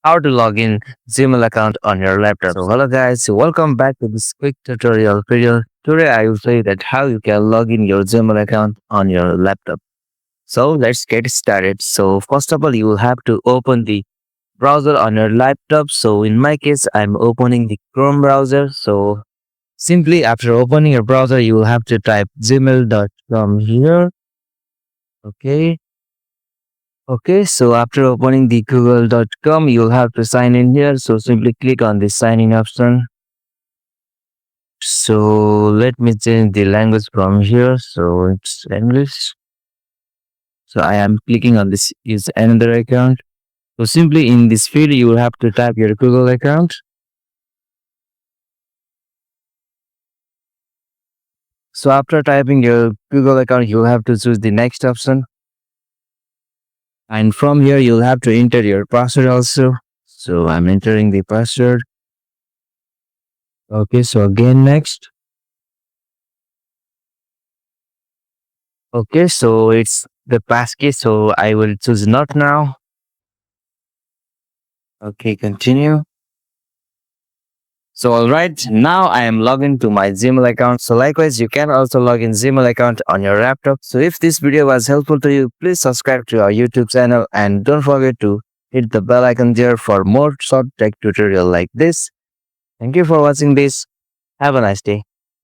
how to log in Gmail account on your laptop. So hello guys, welcome back to this quick tutorial video. Today I will show you that how you can log in your Gmail account on your laptop. So let's get started. So first of all, you will have to open the browser on your laptop. So in my case, I'm opening the Chrome browser. So simply after opening your browser, you will have to type gmail.com here. Okay. Okay, so after opening the google.com, you'll have to sign in here. So simply click on the sign in option. So let me change the language from here. So it's English. So I am clicking on this is another account. So simply in this field, you will have to type your Google account. So after typing your Google account, you'll have to choose the next option. And from here, you'll have to enter your password also. So I'm entering the password. Okay, so again next. Okay, so it's the passkey, so I will choose not now. Okay, continue. So alright, now I am logged into my Gmail account. So likewise, you can also log in Gmail account on your laptop. So if this video was helpful to you, please subscribe to our YouTube channel and don't forget to hit the bell icon there for more short tech tutorial like this. Thank you for watching this. Have a nice day.